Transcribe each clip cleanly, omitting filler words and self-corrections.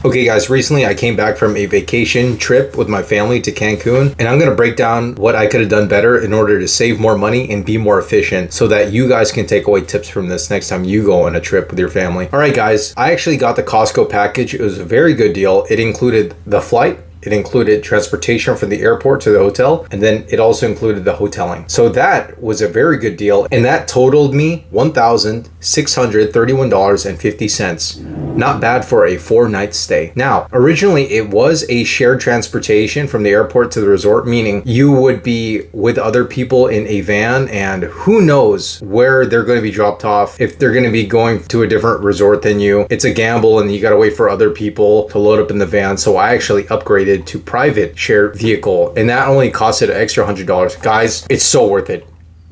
Okay guys, recently I came back from a vacation trip with my family to Cancun, and I'm gonna break down what I could have done better in order to save more money and be more efficient so that you guys can take away tips from this next time you go on a trip with your family. All right guys, I actually got the Costco package. It was a very good deal. It included the flight, it included transportation from the airport to the hotel, and then it also included the hoteling. So that was a very good deal, and that totaled me $1,631.50. Not bad for a 4-night stay. Now, originally it was a shared transportation from the airport to the resort, meaning you would be with other people in a van, and who knows where they're going to be dropped off, if they're going to be going to a different resort than you. It's a gamble and you got to wait for other people to load up in the van. So I actually upgraded to private shared vehicle, and that only costed an extra $100. Guys, it's so worth it.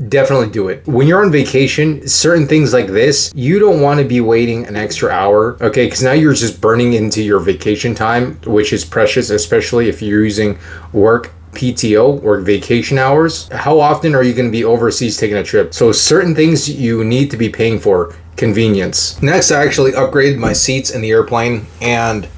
Definitely do it. When you're on vacation, certain things like this, you don't want to be waiting an extra hour, okay? Because now you're just burning into your vacation time, which is precious, especially if you're using work PTO or vacation hours. How often are you going to be overseas taking a trip? So certain things you need to be paying for. Convenience. Next, I actually upgraded my seats in the airplane, and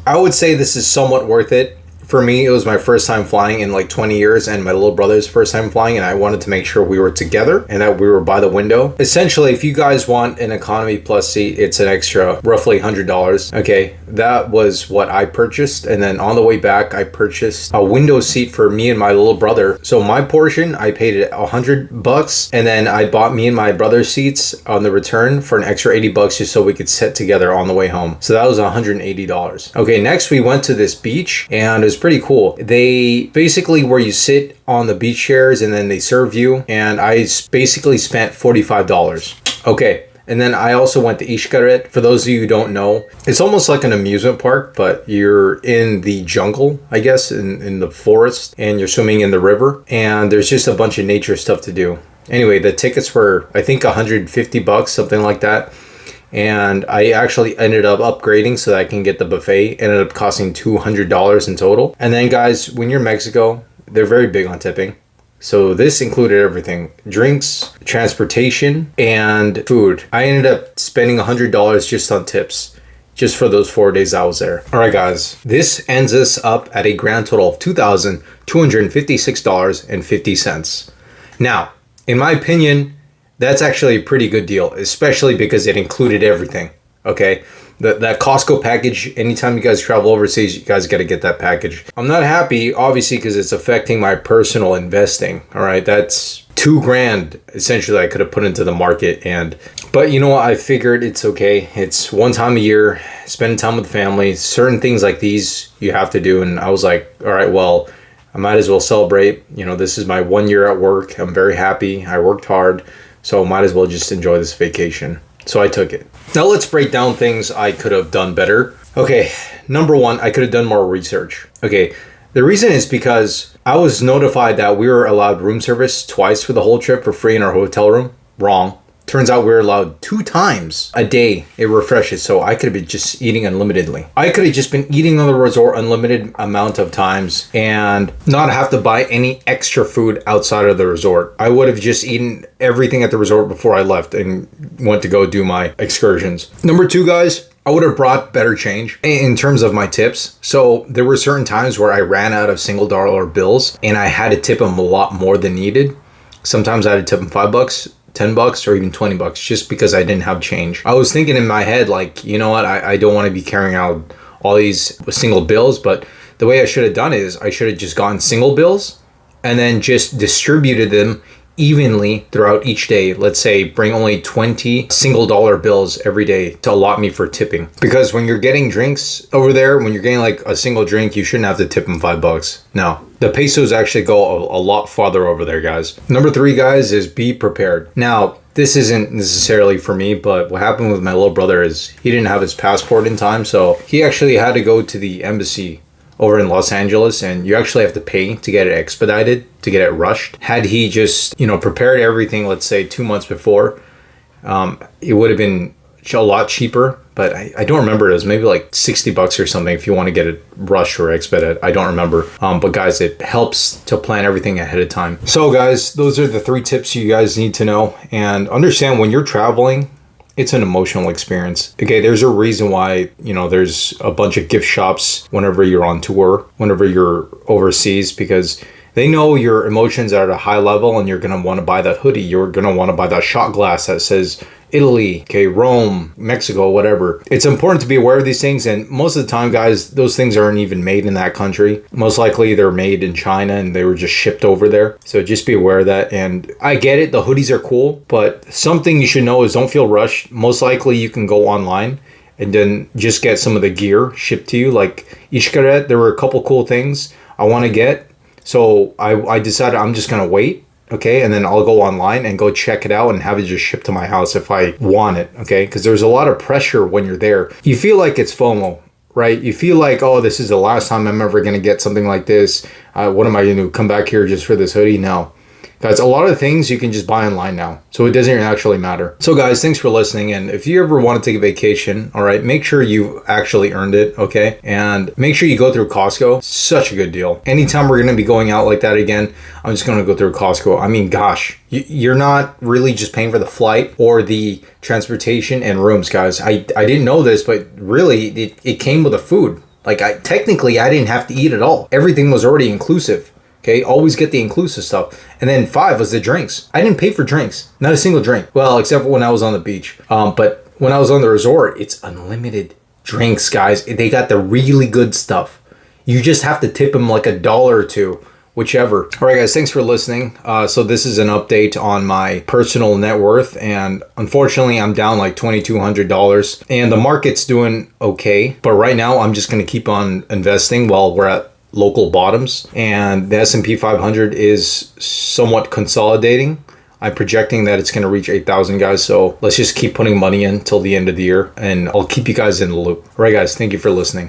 I would say this is somewhat worth it. For me, it was my first time flying in like 20 years and my little brother's first time flying, and I wanted to make sure we were together and that we were by the window. Essentially, if you guys want an economy plus seat, it's an extra roughly $100. Okay, that was what I purchased. And then on the way back, I purchased a window seat for me and my little brother. So my portion, I paid it $100, and then I bought me and my brother's seats on the return for an extra $80 just so we could sit together on the way home. So that was $180. Okay, next we went to this beach, and it was pretty cool. They basically where you sit on the beach chairs and then they serve you, and I basically spent $45. Okay, and then I also went to Xcaret. For those of you who don't know, it's almost like an amusement park, but you're in the jungle, I guess, in the forest, and you're swimming in the river, and there's just a bunch of nature stuff to do. Anyway, the tickets were, I think, $150, something like that. And I actually ended up upgrading so that I can get the buffet. It ended up costing $200 in total. And then guys, when you're in Mexico, they're very big on tipping. So this included everything: drinks, transportation, and food. I ended up spending $100 just on tips, just for those 4 days I was there. All right guys, this ends us up at a grand total of $2,256.50. Now, in my opinion, that's actually a pretty good deal, especially because it included everything, okay? That Costco package, anytime you guys travel overseas, you guys got to get that package. I'm not happy, obviously, because it's affecting my personal investing, all right? That's $2,000, essentially, I could have put into the market. But you know what? I figured it's okay. It's one time a year, spending time with the family. Certain things like these you have to do, and I was like, all right, well, I might as well celebrate. You know, this is my 1 year at work. I'm very happy. I worked hard. So might as well just enjoy this vacation. So I took it. Now let's break down things I could have done better. Okay, number one, I could have done more research. Okay, the reason is because I was notified that we were allowed room service twice for the whole trip for free in our hotel room. Wrong. Turns out we were allowed 2 times a day. It refreshes, so I could have been just eating unlimitedly. I could have just been eating on the resort unlimited amount of times and not have to buy any extra food outside of the resort. I would have just eaten everything at the resort before I left and went to go do my excursions. Number 2, guys, I would have brought better change in terms of my tips. So there were certain times where I ran out of single dollar bills and I had to tip them a lot more than needed. Sometimes I had to tip them $5, $10, or even $20 just because I didn't have change. I was thinking in my head, like, you know what, I don't want to be carrying out all these single bills, but the way I should have done is I should have just gotten single bills and then just distributed them evenly throughout each day. Let's say bring only 20 single dollar bills every day to allot me for tipping. Because when you're getting drinks over there, when you're getting like a single drink, you shouldn't have to tip them $5. No, the pesos actually go a lot farther over there, guys. Number 3, guys, is be prepared. Now, this isn't necessarily for me, but what happened with my little brother is he didn't have his passport in time. So he actually had to go to the embassy over in Los Angeles, and you actually have to pay to get it expedited, to get it rushed. Had he just, prepared everything, let's say 2 months before, it would have been a lot cheaper, but I don't remember. It was maybe like $60 or something if you want to get it rushed or expedited. I don't remember. But guys, it helps to plan everything ahead of time. So guys, those are the 3 tips you guys need to know. And understand when you're traveling, it's an emotional experience. Okay, there's a reason why, there's a bunch of gift shops whenever you're on tour, whenever you're overseas, because they know your emotions are at a high level and you're going to want to buy that hoodie. You're going to want to buy that shot glass that says Italy, okay, Rome, Mexico, whatever. It's important to be aware of these things. And most of the time, guys, those things aren't even made in that country. Most likely they're made in China and they were just shipped over there. So just be aware of that. And I get it. The hoodies are cool. But something you should know is don't feel rushed. Most likely you can go online and then just get some of the gear shipped to you. Like Ishikaret, there were a couple cool things I want to get. So I decided I'm just going to wait, okay? And then I'll go online and go check it out and have it just shipped to my house if I want it, okay? Because there's a lot of pressure when you're there. You feel like it's FOMO, right? You feel like, oh, this is the last time I'm ever going to get something like this. What am I going to do? Come back here just for this hoodie? No. Guys, a lot of things you can just buy online now, so it doesn't actually matter. So guys, thanks for listening, and if you ever want to take a vacation, all right, make sure you actually earned it, okay? And make sure you go through Costco. Such a good deal. Anytime we're going to be going out like that again, I'm just going to go through Costco. I mean, gosh, you're not really just paying for the flight or the transportation and rooms, guys. I didn't know this, but really, it came with the food. Like, technically, I didn't have to eat at all. Everything was already inclusive. Okay, always get the inclusive stuff. And then 5 was the drinks. I didn't pay for drinks. Not a single drink. Well, except for when I was on the beach. But when I was on the resort, it's unlimited drinks, guys. They got the really good stuff. You just have to tip them like $1 or $2, whichever. All right, guys, thanks for listening. So this is an update on my personal net worth. And unfortunately, I'm down like $2,200. And the market's doing okay. But right now, I'm just going to keep on investing while we're at local bottoms, and the S&P 500 is somewhat consolidating. I'm projecting that it's going to reach 8,000, guys. So let's just keep putting money in till the end of the year, and I'll keep you guys in the loop. All right, guys, thank you for listening.